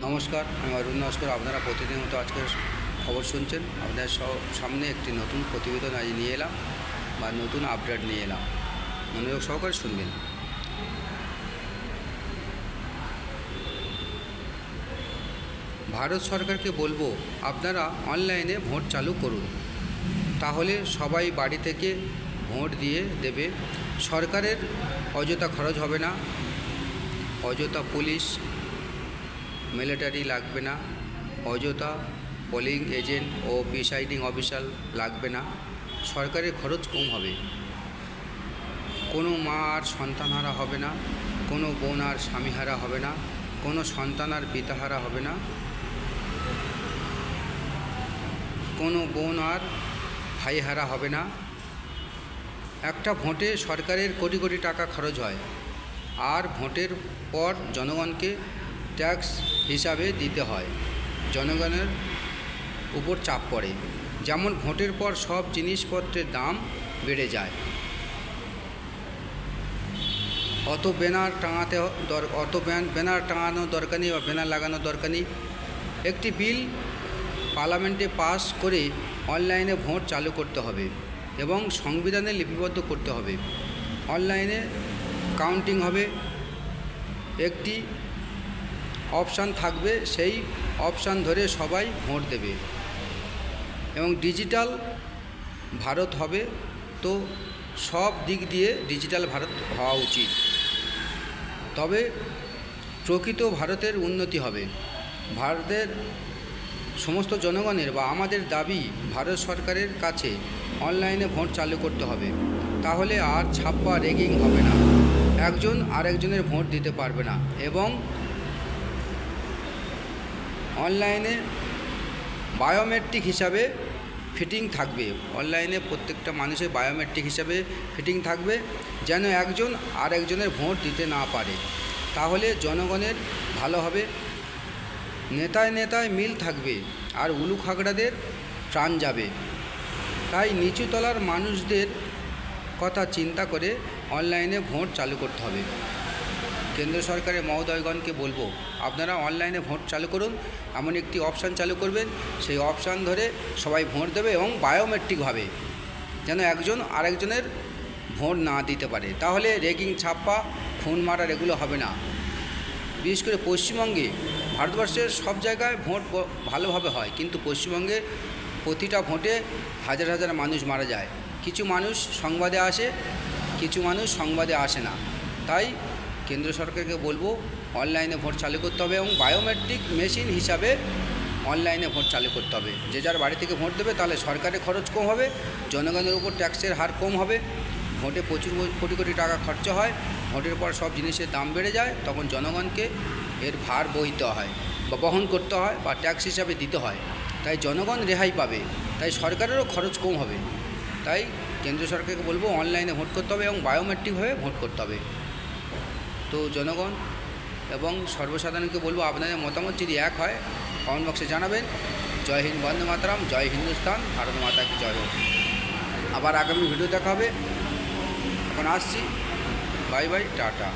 নমস্কার, আমি অরুণ নস্কর। আপনারা প্রতিদিন মতো আজকের খবর শুনছেন। আপনাদের সামনে একটি নতুন প্রতিবেদন আজ নিয়ে এলাম বা নতুন আপডেট নিয়ে এলাম। মনোযোগ সহকারে শুনবেন। ভারত সরকারকে বলবো, আপনারা অনলাইনে ভোট চালু করুন, তাহলে সবাই বাড়ি থেকে ভোট দিয়ে দেবে। সরকারের অযথা খরচ হবে না, অযথা পুলিশ মিলিটারি লাগবে না, অযথা পোলিং এজেন্ট ও প্রিসাইডিং অফিসার লাগবে না। সরকারের খরচ কম হবে। কোনো মা আর সন্তানহারা হবে না, কোনো বোন আর স্বামীহারা হবে না, কোনো সন্তান আর পিতাহারা হবে না, কোনো বোন আর ভাইহারা হবে না। একটা ভোটে সরকারের কোটি কোটি টাকা খরচ হয়, আর ভোটের পর জনগণকে ট্যাক্স হিসাবে দিতে হয়। জনগণের উপর চাপ পড়ে, যেমন ভোটের পর সব জিনিসপত্রের দাম বেড়ে যায়। অত ব্যানার টাঙানোর দরকার নেই বা ব্যানার লাগানোর দরকার নেই। একটি বিল পার্লামেন্টে পাস করে অনলাইনে ভোট চালু করতে হবে এবং সংবিধানে লিপিবদ্ধ করতে হবে। অনলাইনে কাউন্টিং হবে, একটি অপশান থাকবে, সেই অপশান ধরে সবাই ভোট দেবে এবং ডিজিটাল ভারত হবে। তো সব দিক দিয়ে ডিজিটাল ভারত হওয়া উচিত, তবে প্রকৃত ভারতের উন্নতি হবে। ভারতের সমস্ত জনগণের বা আমাদের দাবি, ভারত সরকারের কাছে অনলাইনে ভোট চালু করতে হবে, তাহলে আর ছাপ্পা রেগিং হবে না, একজন আরেকজনের ভোট দিতে পারবে না এবং অনলাইনে বায়োমেট্রিক হিসাবে ফিটিং থাকবে। অনলাইনে প্রত্যেকটা মানুষের বায়োমেট্রিক হিসাবে ফিটিং থাকবে, যেন একজন আরেকজনের ভোট দিতে না পারে। তাহলে জনগণের ভালো হবে, নেতায় নেতায় মিল থাকবে আর উলু খাগড়াদের প্রাণ যাবে। তাই নিচু তলার মানুষদের কথা চিন্তা করে অনলাইনে ভোট চালু করতে হবে। কেন্দ্র সরকারের মহোদয়গণকে বলবো, আপনারা অনলাইনে ভোট চালু করুন, এমন একটি অপশান চালু করবেন, সেই অপশান ধরে সবাই ভোট দেবে এবং বায়োমেট্রিকভাবে, যেন একজন আরেকজনের ভোট না দিতে পারে। তাহলে রেগিং, ছাপ্পা, খুন মারার এগুলো হবে না। বিশেষ করে পশ্চিমবঙ্গে, ভারতবর্ষের সব জায়গায় ভোট ভালোভাবে হয়, কিন্তু পশ্চিমবঙ্গে প্রতিটা ভোটে হাজার হাজার মানুষ মারা যায়। কিছু মানুষ সংবাদে আসে, কিছু মানুষ সংবাদে আসে না। তাই কেন্দ্র সরকারকে বলবো, অনলাইনে ভোট চালু করতে হবে এবং বায়োমেট্রিক মেশিন হিসাবে অনলাইনে ভোট চালু করতে হবে। যে যার বাড়ি থেকে ভোট দেবে, তাহলে সরকারের খরচ কম হবে, জনগণের উপর ট্যাক্সের হার কম হবে। ভোটে প্রচুর কোটি কোটি টাকা খরচা হয়, ভোটের পর সব জিনিসের দাম বেড়ে যায়, তখন জনগণকে এর ভার বইতে হয় বা বহন করতে হয় বা ট্যাক্স হিসাবে দিতে হয়। তাই জনগণ রেহাই পাবে, তাই সরকারেরও খরচ কম হবে। তাই কেন্দ্র সরকারকে বলবো, অনলাইনে ভোট করতে হবে এবং বায়োমেট্রিকভাবে ভোট করতে হবে। তো জনগণ এবং সর্বসাধারণকে বলবো, আপনাদের মতামত যদি এক হয় কমেন্ট বক্সে জানাবেন। জয় হিন্দ, বন্দে মাতরম, জয় হিন্দুস্তান, ভারত মাতা কি জয় হোক। আবার আগামী ভিডিও দেখা হবে। এখন আসছি, বাই বাই, টাটা।